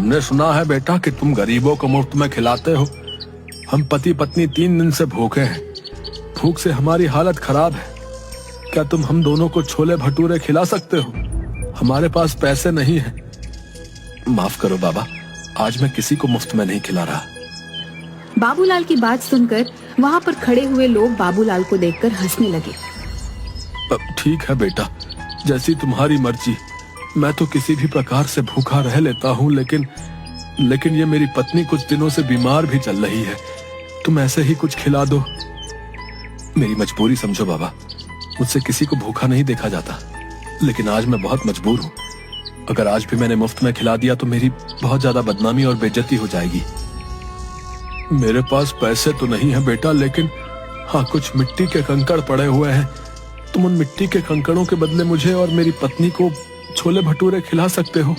हमने सुना है बेटा कि तुम गरीबों को मुफ्त में खिलाते हो। हम पति पत्नी 3 दिन से भूखे हैं। भूख से हमारी हालत खराब है। क्या तुम हम दोनों को छोले भटूरे खिला सकते हो? हमारे पास पैसे नहीं है। माफ करो बाबा, आज मैं किसी को मुफ्त में नहीं खिला रहा। बाबूलाल की बात सुनकर वहाँ पर खड़े हुए लोग बाबूलाल को देखकर हंसने लगे। ठीक है बेटा, जैसी तुम्हारी मर्जी। मैं तो किसी भी प्रकार से भूखा रह लेता हूँ, लेकिन ये मेरी पत्नी कुछ दिनों से बीमार भी चल रही है। तुम ऐसे ही कुछ खिला दो। मेरी मजबूरी समझो बाबा, मुझसे किसी को भूखा नहीं देखा जाता, लेकिन आज मैं बहुत मजबूर हूँ। अगर आज भी मैंने मुफ्त में खिला दिया तो मेरी बहुत ज्यादा बदनामी और बेइज्जती हो जाएगी। मेरे पास पैसे तो नहीं है बेटा, लेकिन हाँ, कुछ मिट्टी के कंकड़ पड़े हुए हैं। तुम उन मिट्टी के कंकड़ों के बदले मुझे और मेरी पत्नी को छोले भटूरे खिला सकते हो।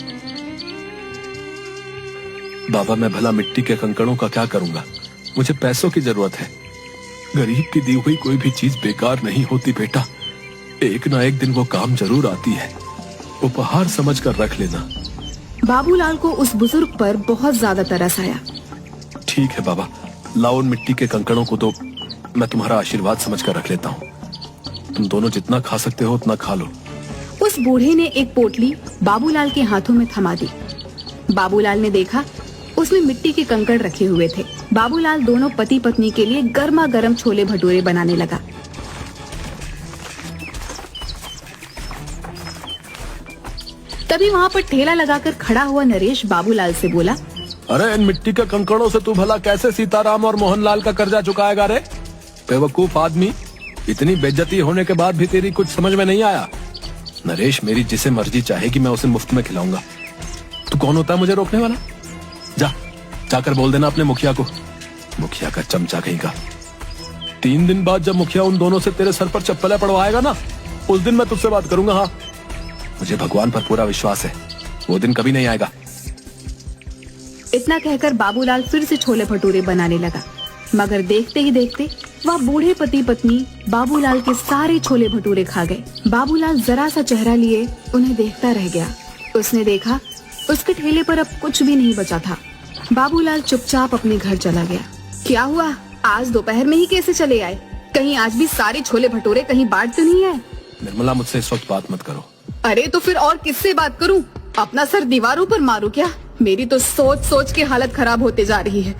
बाबा, मैं भला मिट्टी के कंकड़ों का क्या करूंगा? मुझे पैसों की जरूरत है। गरीब की दी हुई कोई भी चीज बेकार नहीं होती बेटा। एक ना एक दिन वो काम जरूर आती है। उपहार समझकर रख लेना। बाबूलाल को उस बुजुर्ग पर बहुत ज्यादा तरस आया। ठीक है बाबा, लाओ उन मिट्टी के कंकड़ों को तो मैं तुम्हारा आशीर्वाद समझकर रख लेता हूँ। तुम दोनों जितना खा सकते हो उतना खा लो। उस बूढ़े ने एक पोटली बाबूलाल के हाथों में थमा दी। बाबूलाल ने देखा उसमें मिट्टी के कंकड़ रखे हुए थे। बाबूलाल दोनों पति पत्नी के लिए गर्मा गर्म छोले भटूरे बनाने लगा। तभी वहाँ पर ठेला लगाकर खड़ा हुआ नरेश बाबूलाल से बोला, अरे इन मिट्टी के कंकड़ों से तू भला कैसे सीताराम और मोहनलाल का कर्जा चुकाएगा रे? बेवकूफ आदमी, इतनी बेइज्जती होने के बाद भी तेरी कुछ समझ में नहीं आया? नरेश, मेरी जिसे मर्जी चाहेगी मैं उसे मुफ्त में खिलाऊंगा। तू कौन होता है मुझे रोकने वाला? जाकर बोल देना अपने मुखिया को। मुखिया का चमचा कहीं का। 3 दिन बाद जब मुखिया उन दोनों से तेरे सर पर चप्पलें पड़वाएगा ना, उस दिन मैं तुझसे बात करूंगा। हाँ, मुझे भगवान पर पूरा विश्वास है, वो दिन कभी नहीं आएगा। इतना कहकर बाबूलाल फिर से छोले भटूरे बनाने लगा, मगर देखते ही देखते वह बूढ़े पति पत्नी बाबूलाल के सारे छोले भटूरे खा गए। बाबूलाल जरा सा चेहरा लिए उन्हें देखता रह गया। उसने देखा उसके ठेले पर अब कुछ भी नहीं बचा था। बाबूलाल चुपचाप अपने घर चला गया। क्या हुआ, आज दोपहर में ही कैसे चले आए? कहीं आज भी सारे छोले भटूरे कहीं बांट तो नहीं है? निर्मला, मुझसे इस वक्त बात मत करो। अरे तो फिर और किससे बात करूं? अपना सर दीवारों पर मारूं क्या? मेरी तो सोच सोच के हालत खराब होते जा रही है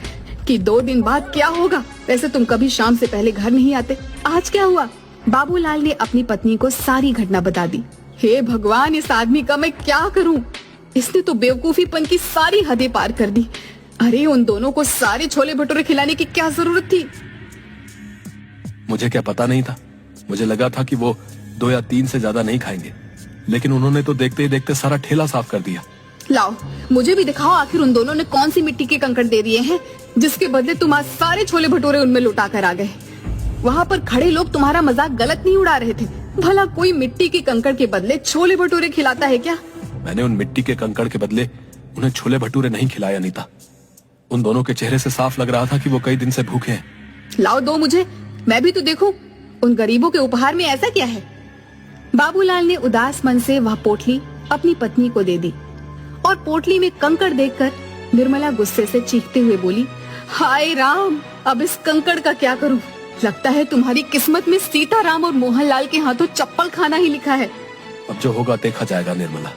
कि 2 दिन बाद क्या होगा। वैसे तुम कभी शाम से पहले घर नहीं आते, आज क्या हुआ? बाबूलाल ने अपनी पत्नी को सारी घटना बता दी। हे भगवान, इस आदमी का मैं क्या करूं? इसने तो बेवकूफीपन की सारी हदें पार कर दी। अरे उन दोनों को सारे छोले भटूरे खिलाने की क्या जरूरत थी? मुझे क्या पता नहीं था। मुझे लगा था कि वो 2 या 3 से ज्यादा नहीं खाएंगे, लेकिन उन्होंने तो देखते ही देखते सारा ठेला साफ कर दिया। लाओ, मुझे भी दिखाओ आखिर उन दोनों ने कौन सी मिट्टी के कंकड़ दे दिए हैं जिसके बदले तुम आज सारे छोले भटूरे उनमें लुटा कर आ गए। वहाँ पर खड़े लोग तुम्हारा मजाक गलत नहीं उड़ा रहे थे। भला कोई मिट्टी के कंकड़ के बदले छोले भटूरे खिलाता है क्या? मैंने उन मिट्टी के कंकड़ के बदले उन्हें छोले भटूरे नहीं खिलाया अनीता। उन दोनों के चेहरे से साफ लग रहा था कि वो कई दिन से भूखे हैं। लाओ दो मुझे, मैं भी तो देखूं उन गरीबों के उपहार में ऐसा क्या है। बाबूलाल ने उदास मन से वह पोटली अपनी पत्नी को दे दी और पोटली में कंकड़ देखकर निर्मला गुस्से से चीखते हुए बोली, हाय राम, अब इस कंकड़ का क्या करूं? लगता है तुम्हारी किस्मत में सीताराम और मोहनलाल के हाथों चप्पल खाना ही लिखा है। अब जो होगा देखा जाएगा निर्मला।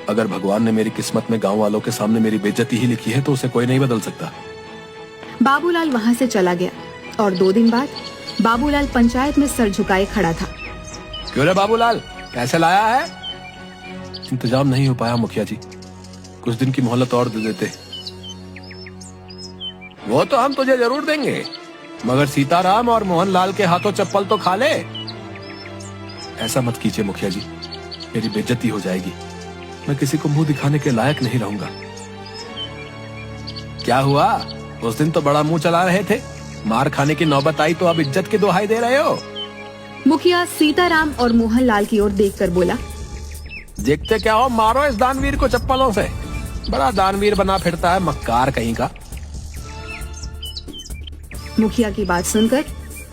अगर भगवान ने मेरी किस्मत में गांव वालों के सामने मेरी बेइज्जती ही लिखी है तो उसे कोई नहीं बदल सकता। बाबूलाल वहाँ से चला गया और 2 दिन बाद बाबूलाल पंचायत में सर झुकाए खड़ा था। क्यों रे बाबूलाल, कैसे लाया है? इंतजाम नहीं हो पाया मुखिया जी, कुछ दिन की मोहलत और दे देते। वो तो हम तुझे जरूर देंगे, मगर सीताराम और मोहनलाल के हाथों चप्पल तो खा ले। ऐसा मत कीजिए मुखिया जी, मेरी बेइज्जती हो जाएगी। मैं किसी को मुंह दिखाने के लायक नहीं रहूंगा। क्या हुआ, उस दिन तो बड़ा मुंह चला रहे थे, मार खाने की नौबत आई तो अब इज्जत की दुहाई दे रहे हो? मुखिया सीताराम और मोहनलाल की ओर देखकर बोला, देखते क्या हो, मारो इस दानवीर को चप्पलों से। बड़ा दानवीर बना फिरता है, मक्कार कहीं का। मुखिया की बात सुनकर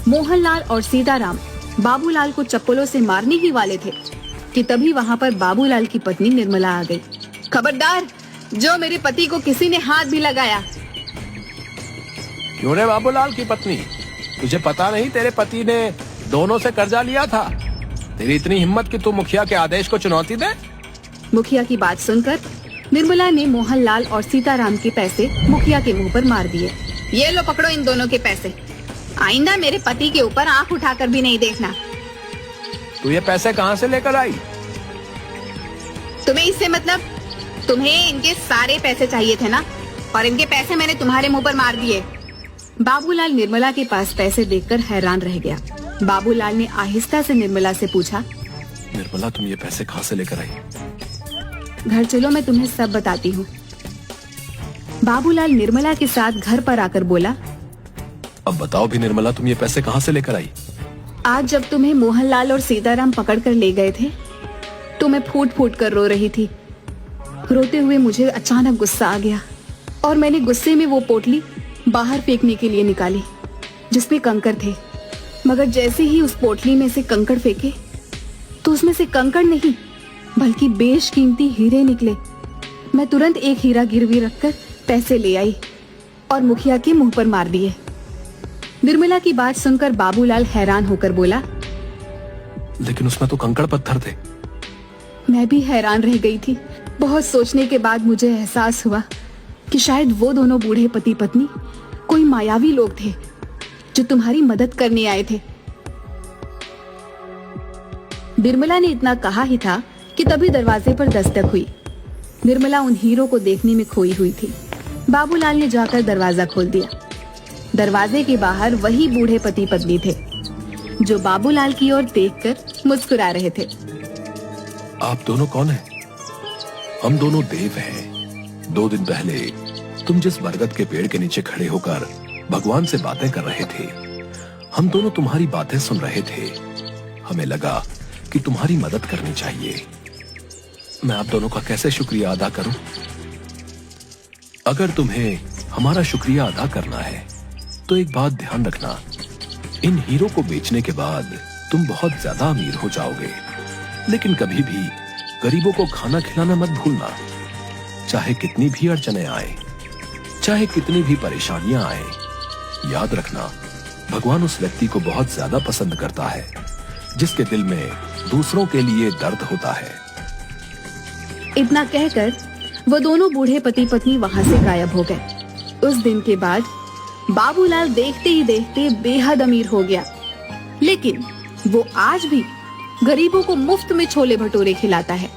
मोहनलाल और सीताराम बाबूलाल को चप्पलों से मारने ही वाले थे कि तभी वहाँ पर बाबूलाल की पत्नी निर्मला आ गई। खबरदार, जो मेरे पति को किसी ने हाथ भी लगाया। क्यों रे बाबूलाल की पत्नी, तुझे पता नहीं तेरे पति ने दोनों से कर्जा लिया था? तेरी इतनी हिम्मत कि तू मुखिया के आदेश को चुनौती दे? मुखिया की बात सुनकर निर्मला ने मोहनलाल और सीताराम के पैसे मुखिया के मुंह पर मार दिए। ये लो पकड़ो इन दोनों के पैसे, आइंदा मेरे पति के ऊपर आंख उठाकर भी नहीं देखना। तू ये पैसे कहाँ से लेकर आई? तुम्हें इससे मतलब? तुम्हें इनके सारे पैसे चाहिए थे ना, और इनके पैसे मैंने तुम्हारे मुंह पर मार दिए। बाबूलाल निर्मला के पास पैसे देखकर हैरान रह गया। बाबूलाल ने आहिस्ता से निर्मला से पूछा, निर्मला तुम ये पैसे कहाँ से लेकर आई? घर चलो मैं तुम्हें सब बताती हूँ। बाबूलाल निर्मला के साथ घर पर आकर बोला, अब बताओ भी निर्मला तुम ये पैसे कहाँ से लेकर आई? आज जब तुम्हें मोहनलाल और सीताराम पकड़कर ले गए थे तो मैं फूट फूट कर रो रही थी। रोते हुए मुझे अचानक गुस्सा आ गया और मैंने गुस्से में वो पोटली बाहर फेंकने के लिए निकाली जिसमें कंकड़ थे। मगर जैसे ही उस पोटली में से कंकड़ फेंके तो उसमें से कंकड़ नहीं बल्कि बेशकीमती हीरे निकले। मैं तुरंत एक हीरा गिरवी रखकर पैसे ले आई और मुखिया के मुंह पर मार दिए। निर्मला की बात सुनकर बाबूलाल हैरान होकर बोला, लेकिन उसमें तो कंकड़ पत्थर थे। मैं भी हैरान रह गई थी। बहुत सोचने के बाद मुझे एहसास हुआ कि शायद वो दोनों बूढ़े पति पत्नी कोई मायावी लोग थे जो तुम्हारी मदद करने आए थे। निर्मला ने इतना कहा ही था कि तभी दरवाजे पर दस्तक हुई। निर्मला उन हीरों को देखने में खोई हुई थी। बाबूलाल ने जाकर दरवाजा खोल दिया। दरवाजे के बाहर वही बूढ़े पति पत्नी थे जो बाबूलाल की ओर देखकर मुस्कुरा रहे थे। आप दोनों कौन हैं? हम दोनों देव हैं। 2 दिन पहले तुम जिस बरगद के पेड़ के नीचे खड़े होकर भगवान से बातें कर रहे थे, हम दोनों तुम्हारी बातें सुन रहे थे। हमें लगा कि तुम्हारी मदद करनी चाहिए। मैं आप दोनों का कैसे शुक्रिया अदा करूं? अगर तुम्हें हमारा शुक्रिया अदा करना है तो एक बात ध्यान रखना, इन हीरो को बेचने के बाद तुम बहुत ज्यादा अमीर हो जाओगे। लेकिन कभी भी गरीबों को खाना खिलाना मत भूलना। चाहे कितनी भी अड़चने आए, चाहे कितनी भी परेशानियां आए, याद रखना भगवान उस व्यक्ति को बहुत ज्यादा पसंद करता है जिसके दिल में दूसरों के लिए दर्द होता है। इतना कहकर वो दोनों बूढ़े पति पत्नी वहां से गायब हो गए। उस दिन के बाद बाबूलाल देखते ही देखते बेहद अमीर हो गया। लेकिन वो आज भी गरीबों को मुफ्त में छोले भटूरे खिलाता है।